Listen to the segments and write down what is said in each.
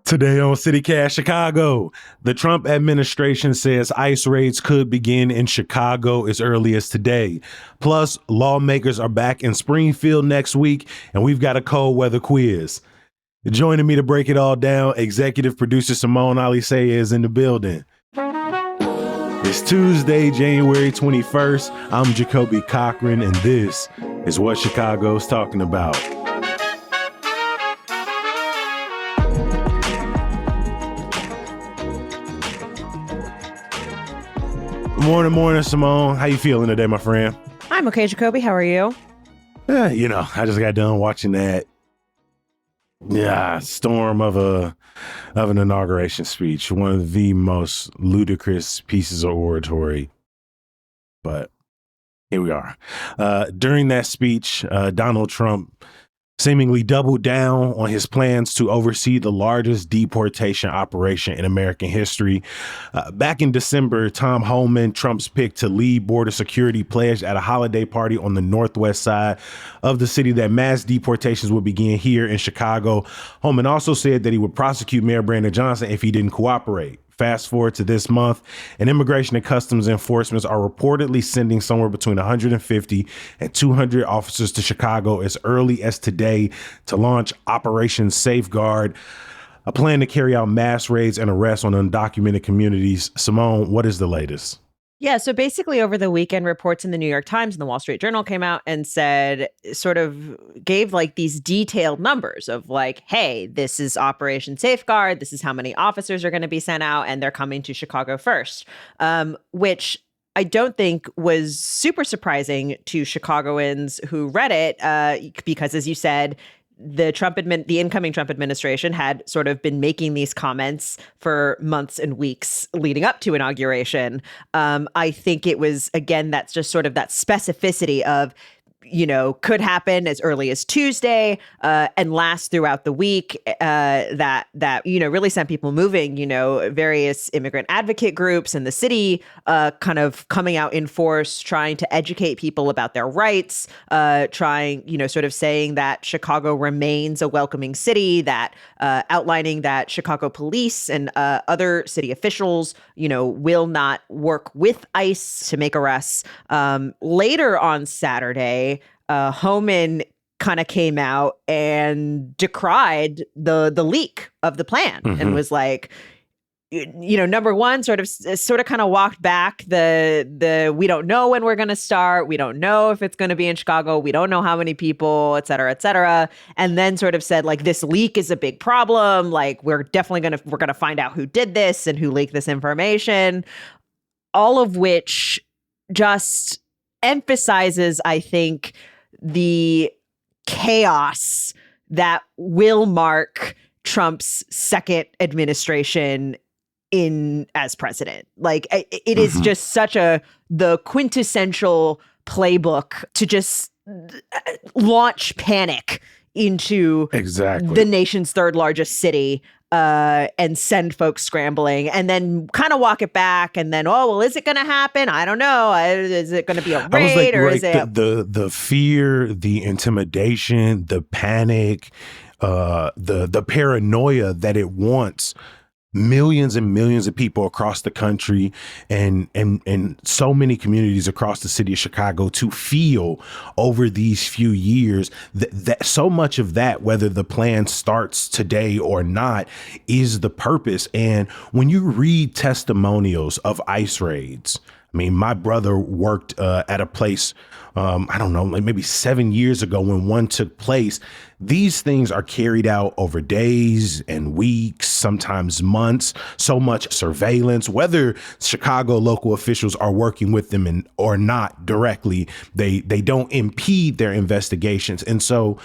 Today on CityCast Chicago, the Trump administration says ICE raids could begin in Chicago as early as today. Plus, lawmakers are back in Springfield next week, and we've got a cold weather quiz. Joining me to break it all down, executive producer Simone Alisea is in the building. It's Tuesday, January 21st. I'm Jacoby Cochran, and this is what Chicago's talking about. Morning, Simone. How you feeling today, my friend? I'm okay, Jacoby. How are you? I just got done watching that storm of an inauguration speech. One of the most ludicrous pieces of oratory. But here we are. During that speech, Donald Trump seemingly doubled down on his plans to oversee the largest deportation operation in American history. Back in December, Tom Homan, Trump's pick to lead border security, pledged at a holiday party on the northwest side of the city that mass deportations would begin here in Chicago. Homan also said that he would prosecute Mayor Brandon Johnson if he didn't cooperate. Fast forward to this month, and Immigration and Customs enforcement are reportedly sending somewhere between 150 and 200 officers to Chicago as early as today to launch Operation Safeguard, a plan to carry out mass raids and arrests on undocumented communities. Simone, what is the latest? Yeah, so basically over the weekend, reports in the New York Times and the Wall Street Journal came out and said, sort of gave like these detailed numbers of like, hey, this is Operation Safeguard. This is how many officers are going to be sent out, and they're coming to Chicago first, which I don't think was super surprising to Chicagoans who read it, because, as you said, the incoming Trump administration had sort of been making these comments for months and weeks leading up to inauguration. I think it was, again, that's just sort of that specificity of, could happen as early as Tuesday and last throughout the week, that really sent people moving. Various immigrant advocate groups in the city kind of coming out in force, trying to educate people about their rights, sort of saying that Chicago remains a welcoming city, that outlining that Chicago police and other city officials, will not work with ICE to make arrests. Later on Saturday, Homan kind of came out and decried the leak of the plan, and was like, number one, sort of kind of walked back the we don't know when we're going to start. We don't know if it's going to be in Chicago. We don't know how many people, et cetera, et cetera. And then sort of said, like, this leak is a big problem. Like, we're going to find out who did this and who leaked this information, all of which just emphasizes, I think, the chaos that will mark Trump's second administration as president. Like, it is just such the quintessential playbook to just launch panic into the nation's third largest city, and send folks scrambling, and then kind of walk it back, and then, is it going to happen? I don't know. Is it going to be a raid, or is it the fear, the intimidation, the panic, the paranoia that it wants millions and millions of people across the country and so many communities across the city of Chicago to feel over these few years that so much of that, whether the plan starts today or not, is the purpose. And when you read testimonials of ICE raids, I mean, my brother worked at a place, I don't know, like maybe 7 years ago when one took place. These things are carried out over days and weeks, sometimes months, so much surveillance, whether Chicago local officials are working with them or not directly, they don't impede their investigations. And so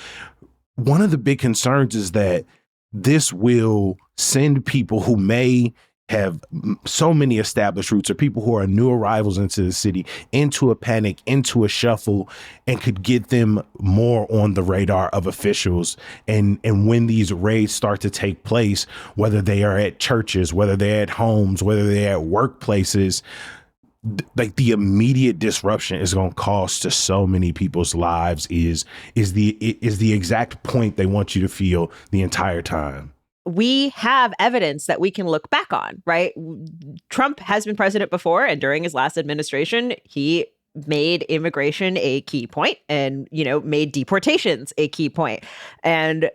one of the big concerns is that this will send people who may have so many established roots, or people who are new arrivals into the city, into a panic, into a shuffle, and could get them more on the radar of officials. And when these raids start to take place, whether they are at churches, whether they're at homes, whether they're at workplaces, like the immediate disruption is going to cost to so many people's lives is the exact point they want you to feel the entire time. we have evidence that we can look back on, right? Trump has been president before, and during his last administration, he made immigration a key point and, made deportations a key point. And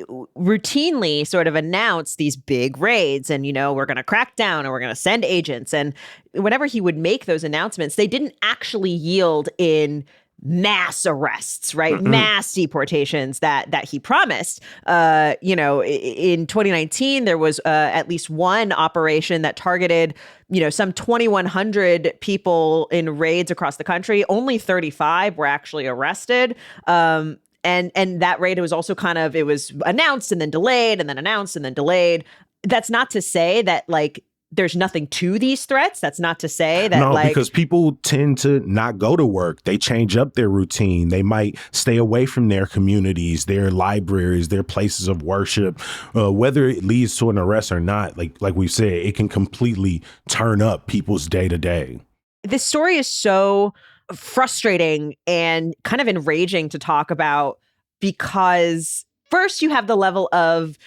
routinely sort of announce these big raids and, we're going to crack down and we're going to send agents. And whenever he would make those announcements, they didn't actually yield in mass arrests, right? Mm-mm. Mass deportations that he promised. In 2019, there was at least one operation that targeted, some 2,100 people in raids across the country. Only 35 were actually arrested. And that raid, it was also it was announced and then delayed and then announced and then delayed. That's not to say that there's nothing to these threats. That's not to say that because people tend to not go to work. They change up their routine. They might stay away from their communities, their libraries, their places of worship. Whether it leads to an arrest or not, like we said, it can completely turn up people's day to day. This story is so frustrating and kind of enraging to talk about, because first you have the level of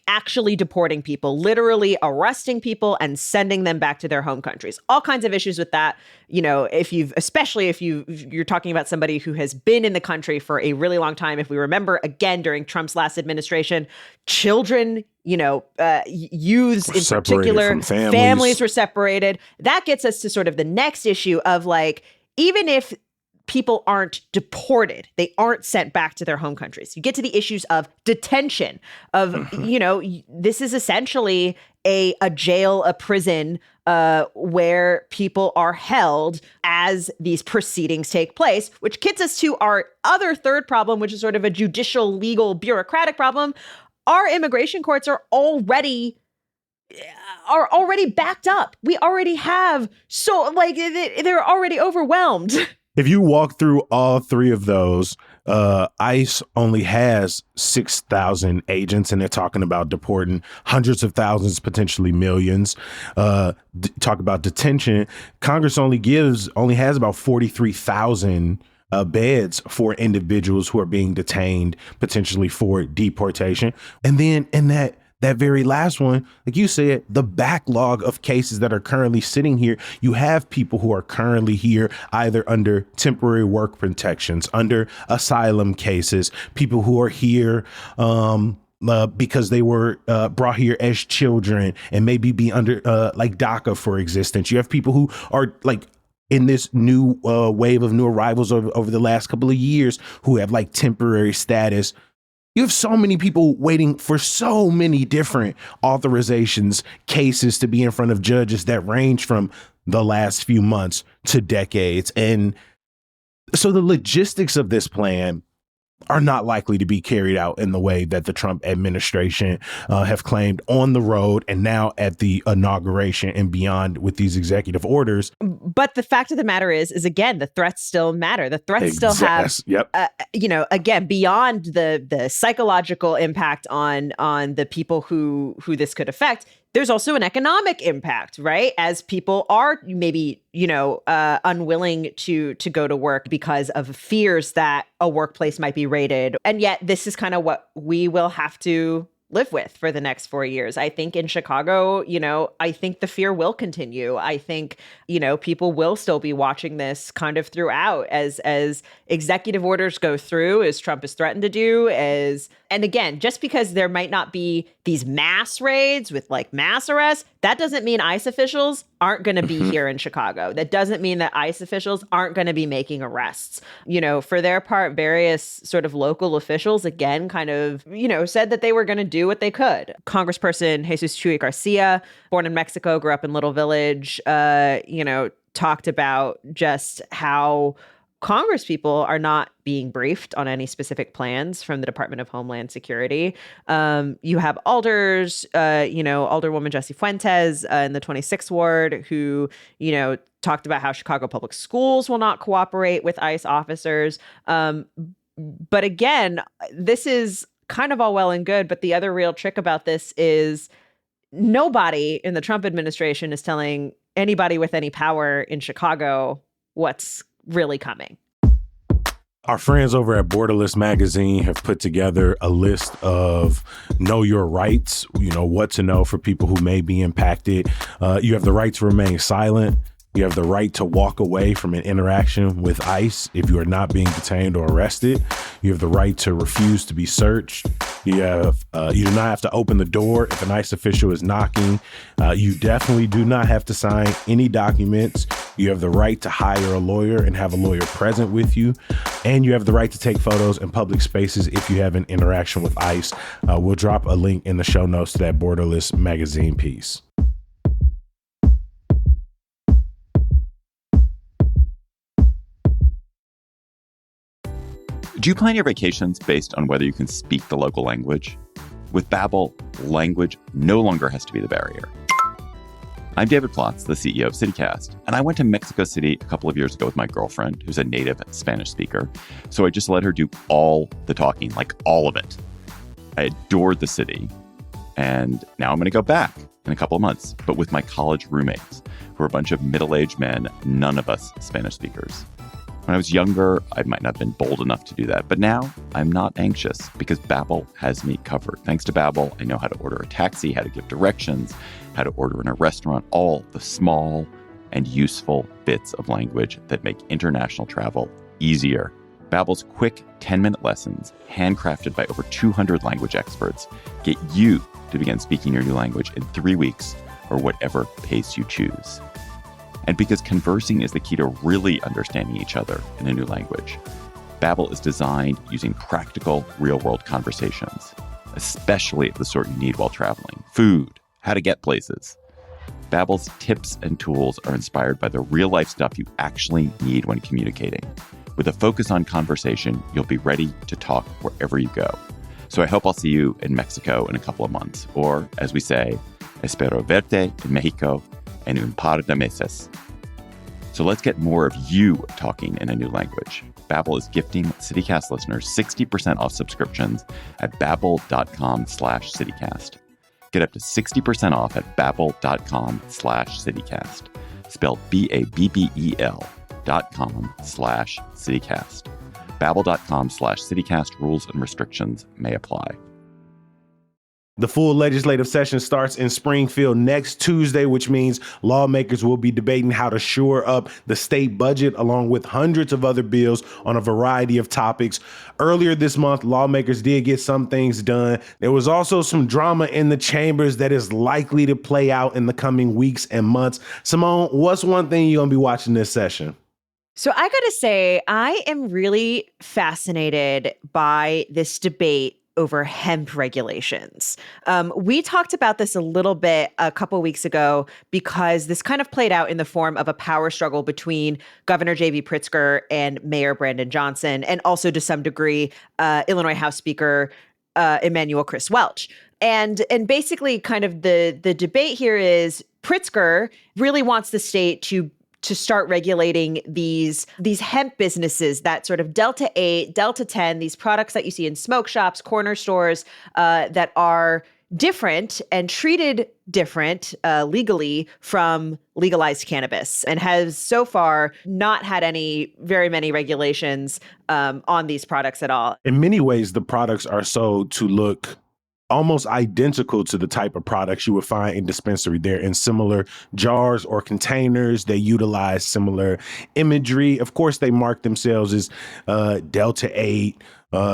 actually deporting people, literally arresting people and sending them back to their home countries. All kinds of issues with that. Especially if you're talking about somebody who has been in the country for a really long time. If we remember, again, during Trump's last administration, children, youths in particular, families were separated. That gets us to sort of the next issue of even if people aren't deported, they aren't sent back to their home countries. You get to the issues of detention, of, this is essentially a jail, a prison where people are held as these proceedings take place, which gets us to our other third problem, which is sort of a judicial, legal, bureaucratic problem. Our immigration courts are already backed up. We already have they're already overwhelmed. If you walk through all three of those, ICE only has 6,000 agents, and they're talking about deporting hundreds of thousands, potentially millions. Talk about detention. Congress only has about 43,000 beds for individuals who are being detained, potentially for deportation. And then in that very last one, like you said, the backlog of cases that are currently sitting here, you have people who are currently here either under temporary work protections, under asylum cases, people who are here because they were brought here as children and maybe be under DACA for existence. You have people who are in this new wave of new arrivals over the last couple of years who have temporary status. You have so many people waiting for so many different authorizations, cases to be in front of judges that range from the last few months to decades. And so the logistics of this plan are not likely to be carried out in the way that the Trump administration have claimed on the road and now at the inauguration and beyond with these executive orders. But the fact of the matter is again, the threats still matter. The threats still have, again, beyond the psychological impact on the people who this could affect. There's also an economic impact, right? As people are maybe, unwilling to go to work because of fears that a workplace might be raided. And yet this is kind of what we will have to live with for the next 4 years. I think in Chicago, I think the fear will continue. I think, people will still be watching this kind of throughout as executive orders go through, as Trump has threatened to do, and again, just because there might not be these mass raids with mass arrests, that doesn't mean ICE officials aren't going to be here in Chicago. That doesn't mean that ICE officials aren't going to be making arrests. For their part, various sort of local officials, again, kind of, said that they were going to do what they could. Congressperson Jesus Chuy Garcia, born in Mexico, grew up in Little Village, talked about just how Congress people are not being briefed on any specific plans from the Department of Homeland Security. You have alders, Alderwoman Jessie Fuentes in the 26th ward who, talked about how Chicago public schools will not cooperate with ICE officers. But again, this is kind of all well and good. But the other real trick about this is nobody in the Trump administration is telling anybody with any power in Chicago what's really coming. Our friends over at Borderless Magazine have put together a list of know your rights, what to know for people who may be impacted. You have the right to remain silent. You have the right to walk away from an interaction with ICE if you are not being detained or arrested. You have the right to refuse to be searched. You do not have to open the door if an ICE official is knocking. You definitely do not have to sign any documents. You have the right to hire a lawyer and have a lawyer present with you. And you have the right to take photos in public spaces if you have an interaction with ICE. We'll drop a link in the show notes to that Borderless Magazine piece. Do you plan your vacations based on whether you can speak the local language? With Babbel, language no longer has to be the barrier. I'm David Plotz, the CEO of CityCast, and I went to Mexico City a couple of years ago with my girlfriend, who's a native Spanish speaker, so I just let her do all the talking, like all of it. I adored the city, and now I'm going to go back in a couple of months, but with my college roommates, who are a bunch of middle-aged men, none of us Spanish speakers. When I was younger, I might not have been bold enough to do that, but now I'm not anxious because Babbel has me covered. Thanks to Babbel, I know how to order a taxi, how to give directions, how to order in a restaurant, all the small and useful bits of language that make international travel easier. Babbel's quick 10-minute lessons, handcrafted by over 200 language experts, get you to begin speaking your new language in 3 weeks or whatever pace you choose. And because conversing is the key to really understanding each other in a new language, Babbel is designed using practical, real-world conversations, especially of the sort you need while traveling. Food, how to get places. Babbel's tips and tools are inspired by the real-life stuff you actually need when communicating. With a focus on conversation, you'll be ready to talk wherever you go. So I hope I'll see you in Mexico in a couple of months. Or, as we say, espero verte en Mexico en un par de meses. So let's get more of you talking in a new language. Babbel is gifting CityCast listeners 60% off subscriptions at babbel.com/CityCast. Get up to 60% off at babbel.com/CityCast. Spelled BABBEL.com/CityCast. Babbel.com/CityCast. Rules and restrictions may apply. The full legislative session starts in Springfield next Tuesday, which means lawmakers will be debating how to shore up the state budget, along with hundreds of other bills on a variety of topics. Earlier this month, lawmakers did get some things done. There was also some drama in the chambers that is likely to play out in the coming weeks and months. Simone, what's one thing you're going to be watching this session? So I got to say, I am really fascinated by this debate over hemp regulations. We talked about this a little bit a couple weeks ago because this kind of played out in the form of a power struggle between Governor J.B. Pritzker and Mayor Brandon Johnson, and also to some degree, Illinois House Speaker Emanuel Chris Welch. And basically kind of the debate here is Pritzker really wants the state to start regulating these hemp businesses, that sort of Delta 8, Delta 10, these products that you see in smoke shops, corner stores, that are different and treated different legally from legalized cannabis, and has so far not had very many regulations on these products at all. In many ways, the products are sold to look almost identical to the type of products you would find in dispensary. They're in similar jars or containers. They utilize similar imagery. Of course, they mark themselves as Delta 8,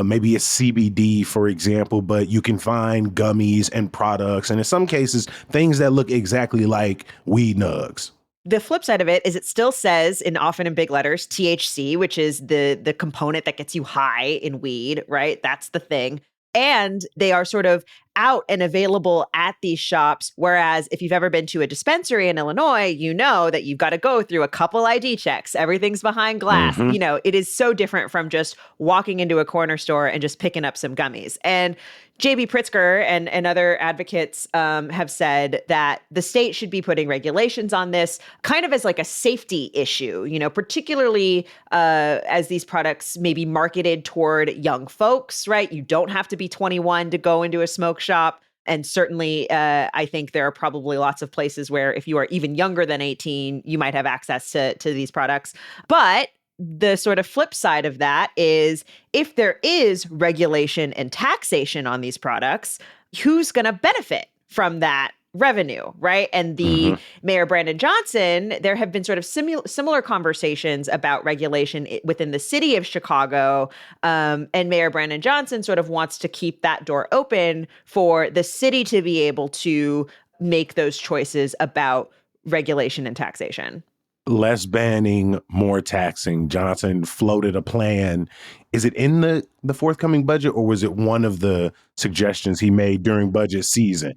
maybe a CBD, for example, but you can find gummies and products, and in some cases, things that look exactly like weed nugs. The flip side of it is it still says, often in big letters, THC, which is the component that gets you high in weed, right? That's the thing. And they are sort of out and available at these shops. Whereas if you've ever been to a dispensary in Illinois, you know that you've got to go through a couple ID checks. Everything's behind glass. Mm-hmm. You know, it is so different from just walking into a corner store and just picking up some gummies. And J.B. Pritzker and other advocates have said that the state should be putting regulations on this kind of as like a safety issue, you know, particularly as these products may be marketed toward young folks, right? You don't have to be 21 to go into a smoke shop. And certainly, I think there are probably lots of places where if you are even younger than 18, you might have access to these products. But the sort of flip side of that is if there is regulation and taxation on these products, who's going to benefit from that revenue, right? And the Mayor Brandon Johnson, there have been sort of similar conversations about regulation within the city of Chicago. And Mayor Brandon Johnson sort of wants to keep that door open for the city to be able to make those choices about regulation and taxation. Less banning, more taxing. Johnson floated a plan. Is it in the forthcoming budget, or was it one of the suggestions he made during budget season?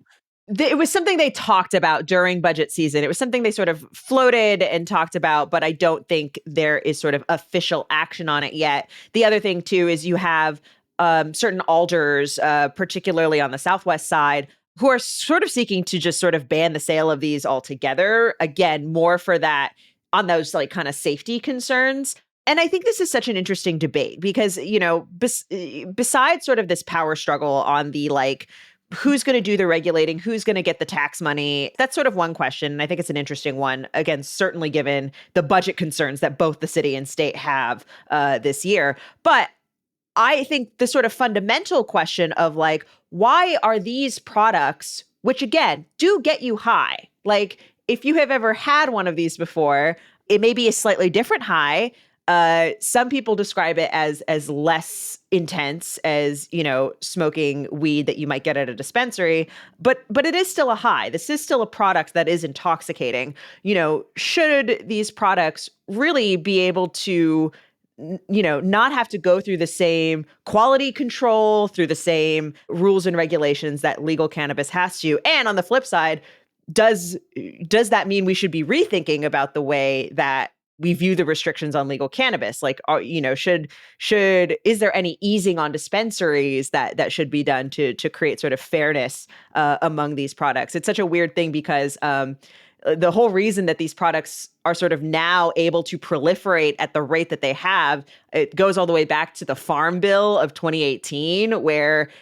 It was something they talked about during budget season. It was something they sort of floated and talked about, but I don't think there is sort of official action on it yet. The other thing, too, is you have certain alders, particularly on the Southwest side, who are sort of seeking to just sort of ban the sale of these altogether. Again, more for that on those like kind of safety concerns. And I think this is such an interesting debate because, you know, besides sort of this power struggle on the like, who's going to do the regulating, who's going to get the tax money, that's sort of one question. And I think it's an interesting one, again, certainly given the budget concerns that both the city and state have this year. But I think the sort of fundamental question of like, why are these products, which again, do get you high, like if you have ever had one of these before, it may be a slightly different high. Some people describe it as less intense as, you know, smoking weed that you might get at a dispensary, but it is still a high. This is still a product that is intoxicating. You know, should these products really be able to, you know, not have to go through the same quality control, through the same rules and regulations that legal cannabis has to? And on the flip side, does that mean we should be rethinking about the way that we view the restrictions on legal cannabis? Like, you know, is there any easing on dispensaries that should be done to create sort of fairness among these products? It's such a weird thing because the whole reason that these products are sort of now able to proliferate at the rate that they have, it goes all the way back to the Farm Bill of 2018,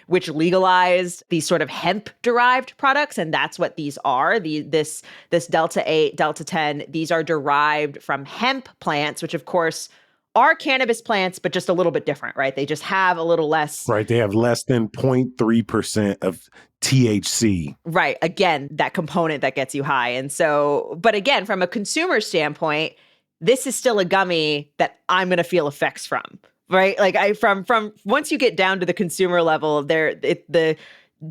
which legalized these sort of hemp-derived products, and that's what these are. This Delta 8, Delta 10, these are derived from hemp plants, which of course are cannabis plants, but just a little bit different, right? They just have a little less. Right. They have less than 0.3% of THC. Right. Again, that component that gets you high. And so, but again, from a consumer standpoint, this is still a gummy that I'm going to feel effects from, right? Like from once you get down to the consumer level, the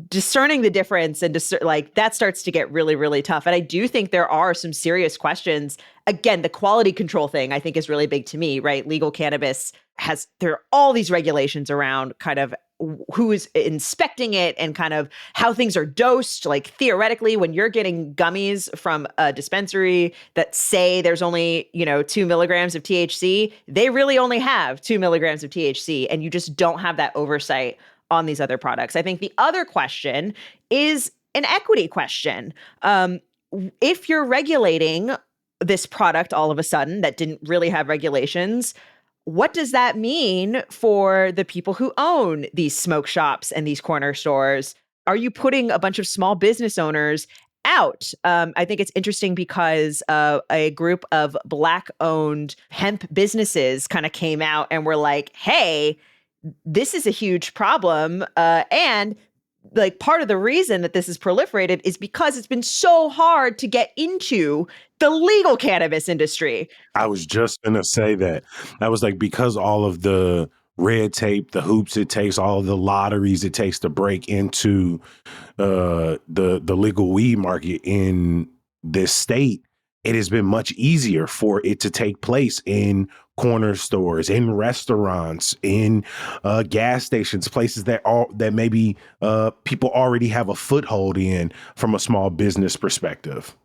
discerning the difference and like that starts to get really, really tough. And I do think there are some serious questions. Again, the quality control thing I think is really big to me, right? Legal cannabis there are all these regulations around kind of who is inspecting it and kind of how things are dosed. Like theoretically, when you're getting gummies from a dispensary that say there's only, 2 milligrams of THC, they really only have 2 milligrams of THC, and you just don't have that oversight on these other products. I think the other question is an equity question. If you're regulating this product all of a sudden that didn't really have regulations, what does that mean for the people who own these smoke shops and these corner stores? Are you putting a bunch of small business owners out? I think it's interesting because a group of Black-owned hemp businesses kind of came out and were like, hey, this is a huge problem. And like part of the reason that this has proliferated is because it's been so hard to get into the legal cannabis industry. I was just going to say that. I was like, because all of the red tape, the hoops it takes, all of the lotteries it takes to break into the legal weed market in this state, it has been much easier for it to take place in corner stores, in restaurants, in gas stations, places that maybe people already have a foothold in from a small business perspective.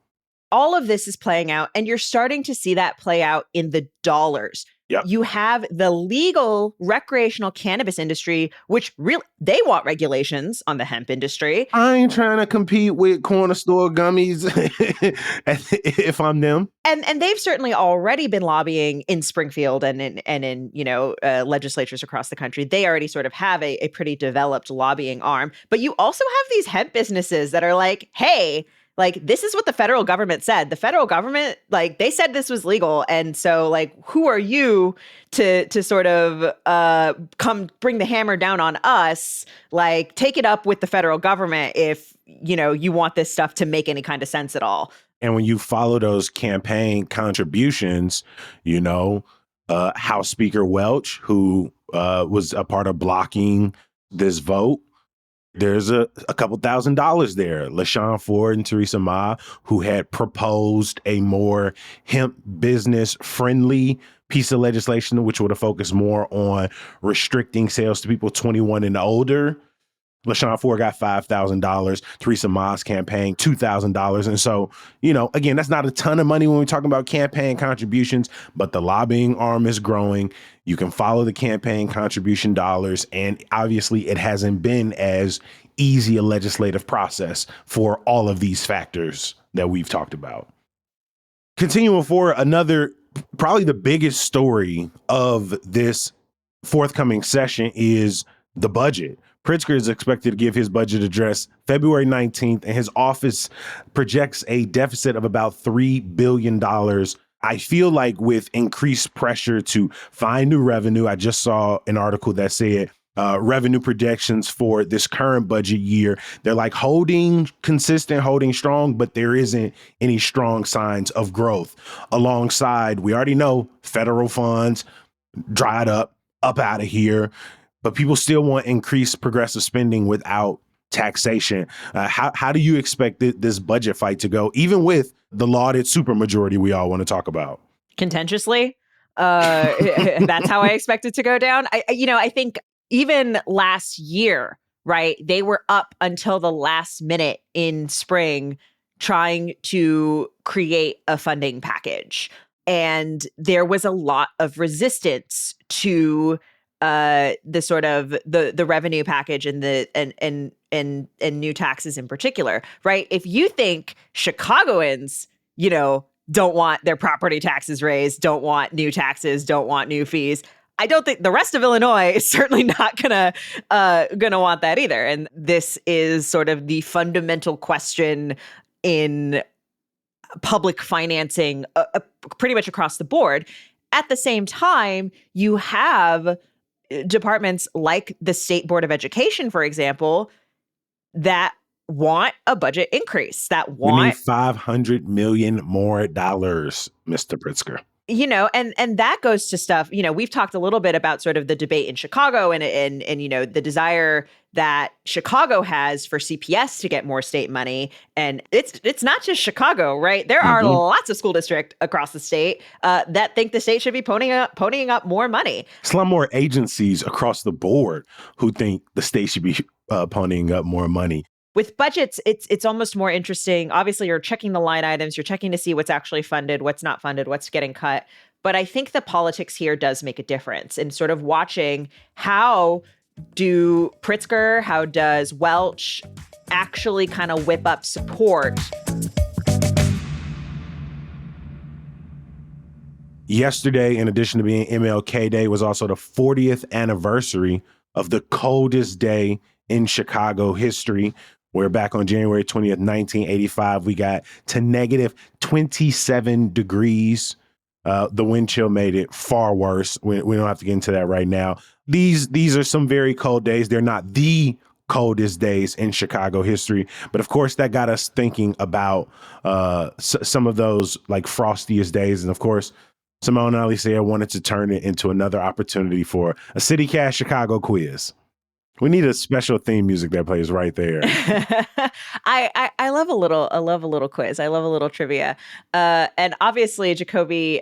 All of this is playing out, and you're starting to see that play out in the dollars. Yep. You have the legal recreational cannabis industry, which really, they want regulations on the hemp industry. I ain't trying to compete with corner store gummies if I'm them. And they've certainly already been lobbying in Springfield and in legislatures across the country. They already sort of have a pretty developed lobbying arm. But you also have these hemp businesses that are like, hey, Like, this is what the federal government said. The federal government, like, they said this was legal. And so, like, who are you to sort of come bring the hammer down on us? Like, take it up with the federal government if, you know, you want this stuff to make any kind of sense at all. And when you follow those campaign contributions, you know, House Speaker Welch, who was a part of blocking this vote, there's a couple $1,000s there. LaShawn Ford and Theresa Ma, who had proposed a more hemp business friendly piece of legislation, which would have focused more on restricting sales to people 21 and older. LaShawn Ford got $5,000. Theresa Ma's campaign, $2,000. And so, you know, again, that's not a ton of money when we're talking about campaign contributions, but the lobbying arm is growing. You can follow the campaign contribution dollars. And obviously, it hasn't been as easy a legislative process for all of these factors that we've talked about. Continuing forward, another, probably the biggest story of this forthcoming session is the budget. Pritzker is expected to give his budget address February 19th, and his office projects a deficit of about $3 billion. I feel like with increased pressure to find new revenue, I just saw an article that said revenue projections for this current budget year, they're like holding consistent, holding strong, but there isn't any strong signs of growth. Alongside, we already know federal funds dried up out of here. But people still want increased progressive spending without taxation. How do you expect this budget fight to go, even with the lauded supermajority we all want to talk about? Contentiously. That's how I expect it to go down. I think even last year, right, they were up until the last minute in spring trying to create a funding package. And there was a lot of resistance to the sort of the revenue package and the and new taxes in particular, right? If you think Chicagoans, you know, don't want their property taxes raised, don't want new taxes, don't want new fees, I don't think the rest of Illinois is certainly not gonna want that either. And this is sort of the fundamental question in public financing pretty much across the board. At the same time, you have departments like the State Board of Education, for example, that want a budget increase, that want... We need $500 million more, Mr. Pritzker. You know, and that goes to stuff, you know, we've talked a little bit about sort of the debate in Chicago and you know, the desire that Chicago has for CPS to get more state money. And it's not just Chicago, right? There are lots of school districts across the state that think the state should be ponying up more money. Slumlord agencies across the board who think the state should be ponying up more money. With budgets, it's almost more interesting. Obviously, you're checking the line items, you're checking to see what's actually funded, what's not funded, what's getting cut. But I think the politics here does make a difference in sort of watching how do Pritzker, how does Welch actually kind of whip up support. Yesterday, in addition to being MLK Day, was also the 40th anniversary of the coldest day in Chicago history. We're back on January 20th, 1985. We got to negative 27 degrees. The wind chill made it far worse. We don't have to get into that right now. These are some very cold days. They're not the coldest days in Chicago history, but of course that got us thinking about some of those like frostiest days. And of course, Simone Alicea wanted to turn it into another opportunity for a CityCast Chicago quiz. We need a special theme music that plays right there. I love a little quiz. I love a little trivia. And obviously, Jacoby,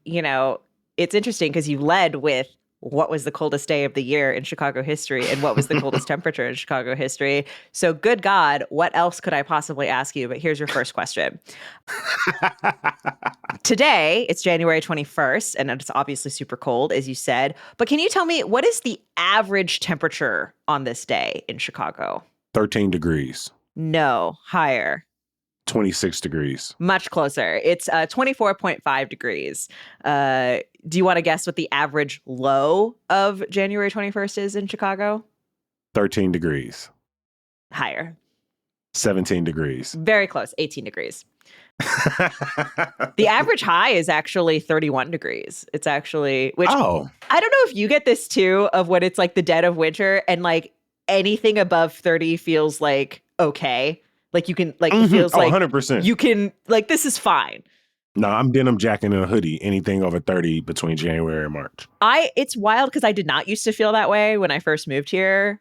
you know, it's interesting because you led with what was the coldest day of the year in Chicago history and what was the coldest temperature in Chicago history. So good God, what else could I possibly ask you? But here's your first question. Today, it's January 21st, and it's obviously super cold, as you said. But can you tell me, what is the average temperature on this day in Chicago? 13 degrees. No, higher. 26 degrees. Much closer. It's 24.5 degrees. Do you want to guess what the average low of January 21st is in Chicago? 13 degrees. Higher. 17 degrees. Very close, 18 degrees. The average high is actually 31 degrees. It's actually, which Oh, I don't know if you get this too, of when it's like the dead of winter and like anything above 30 feels like okay. Like you can, like, it feels like 100%. you can, like, this is fine. No, I'm denim jacking and a hoodie, anything over 30 between January and March. It's wild because I did not used to feel that way when I first moved here,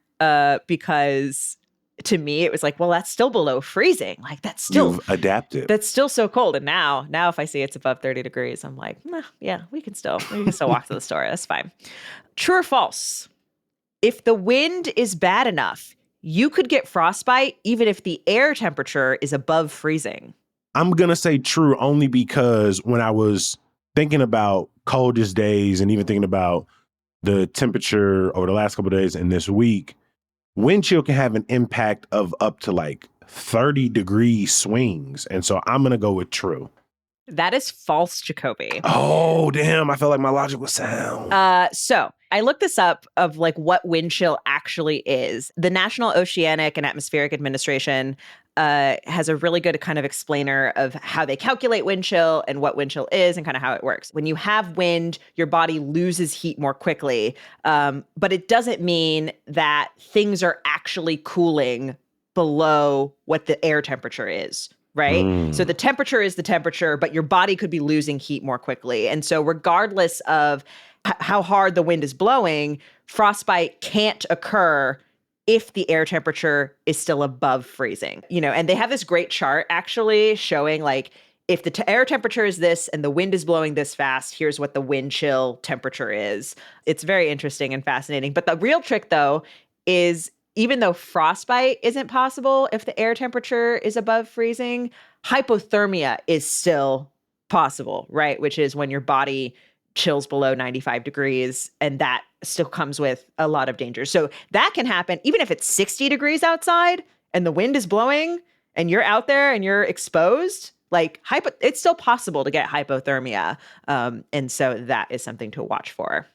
because to me it was like, well, that's still below freezing. Like You've adapted. that's still so cold. And now if I see it's above 30 degrees, I'm like, nah, yeah, we can still walk to the store. That's fine. True or false? If the wind is bad enough, you could get frostbite even if the air temperature is above freezing. I'm going to say true only because when I was thinking about coldest days and even thinking about the temperature over the last couple of days and this week, wind chill can have an impact of up to like 30-degree swings. And so I'm going to go with true. That is false, Jacoby. Oh, damn. I felt like my logic was sound. So I looked this up of like what wind chill actually is. The National Oceanic and Atmospheric Administration has a really good kind of explainer of how they calculate wind chill and what wind chill is and kind of how it works. When you have wind, your body loses heat more quickly, but it doesn't mean that things are actually cooling below what the air temperature is. Right? So the temperature is the temperature, but your body could be losing heat more quickly. And so regardless of how hard the wind is blowing, frostbite can't occur if the air temperature is still above freezing. You know, and they have this great chart actually showing like if the air temperature is this and the wind is blowing this fast, here's what the wind chill temperature is. It's very interesting and fascinating. But the real trick though is even though frostbite isn't possible if the air temperature is above freezing, hypothermia is still possible, right? Which is when your body chills below 95 degrees, and that still comes with a lot of danger. So that can happen even if it's 60 degrees outside and the wind is blowing and you're out there and you're exposed, like it's still possible to get hypothermia. And so that is something to watch for.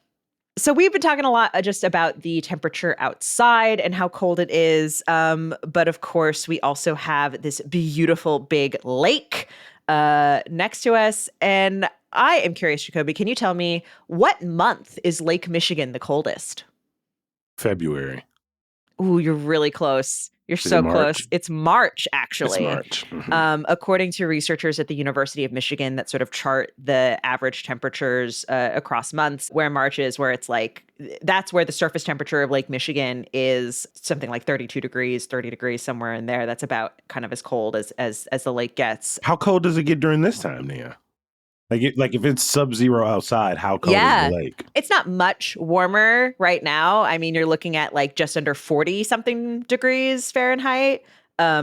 So we've been talking a lot just about the temperature outside and how cold it is. But of course, we also have this beautiful big lake next to us. And I am curious, Jacoby, can you tell me what month is Lake Michigan the coldest? February. Ooh, you're really close. You're so close. It's March, actually. It's March. According to researchers at the University of Michigan that sort of chart the average temperatures across months, where March is, where it's like, that's where the surface temperature of Lake Michigan is something like 32 degrees, 30 degrees, somewhere in there. That's about kind of as cold as the lake gets. How cold does it get during this time, Nia? Like if it's sub-zero outside, how cold is the lake? It's not much warmer right now. I mean, you're looking at like just under 40 something degrees Fahrenheit,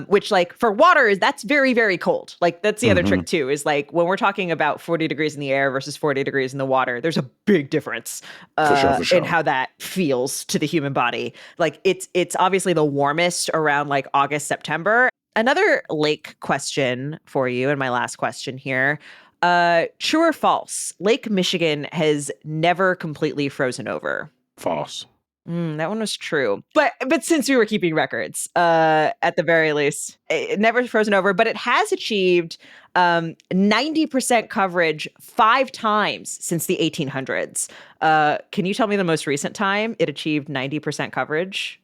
which like for water, that's very, very cold. Like that's the other trick too, is like when we're talking about 40 degrees in the air versus 40 degrees in the water, there's a big difference for sure. in how that feels to the human body. Like it's obviously the warmest around like August, September. Another lake question for you, and my last question here. True or false? Lake Michigan has never completely frozen over. False. That one was true. But since we were keeping records, at the very least, it never frozen over, but it has achieved 90% coverage 5 times since the 1800s. Can you tell me the most recent time it achieved 90% coverage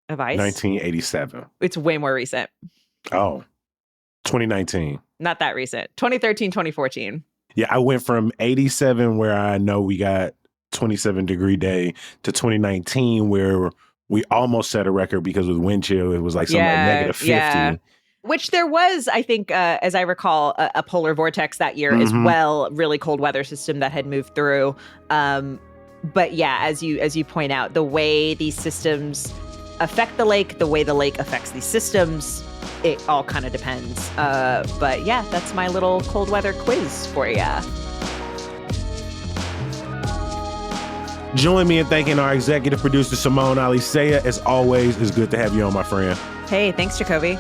of ice? 1987. It's way more recent. Oh, 2019. Not that recent. 2013, 2014. Yeah, I went from 87, where I know we got 27-degree day, to 2019, where we almost set a record because with wind chill, it was like something like -50. Yeah. Which there was, I think, as I recall, a polar vortex that year as well, really cold weather system that had moved through. But yeah, as you point out, the way these systems affect the lake, the way the lake affects these systems, it all kind of depends. But yeah, that's my little cold weather quiz for you. Join me in thanking our executive producer, Simone Alisea. As always, it's good to have you on, my friend. Hey, thanks, Jacoby.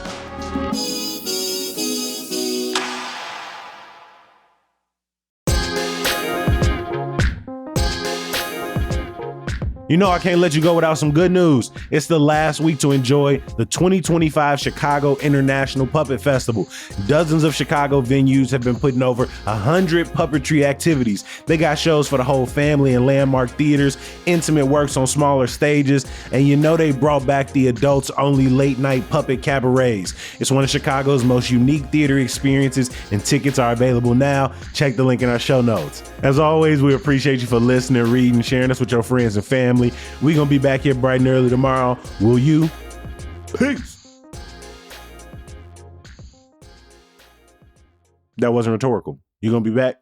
You know I can't let you go without some good news. It's the last week to enjoy the 2025 Chicago International Puppet Festival. Dozens of Chicago venues have been putting over 100 puppetry activities. They got shows for the whole family in landmark theaters, intimate works on smaller stages, and you know they brought back the adults-only late-night puppet cabarets. It's one of Chicago's most unique theater experiences, and tickets are available now. Check the link in our show notes. As always, we appreciate you for listening, reading, sharing us with your friends and family. We're going to be back here bright and early tomorrow. Will you? Peace. That wasn't rhetorical. You going to be back?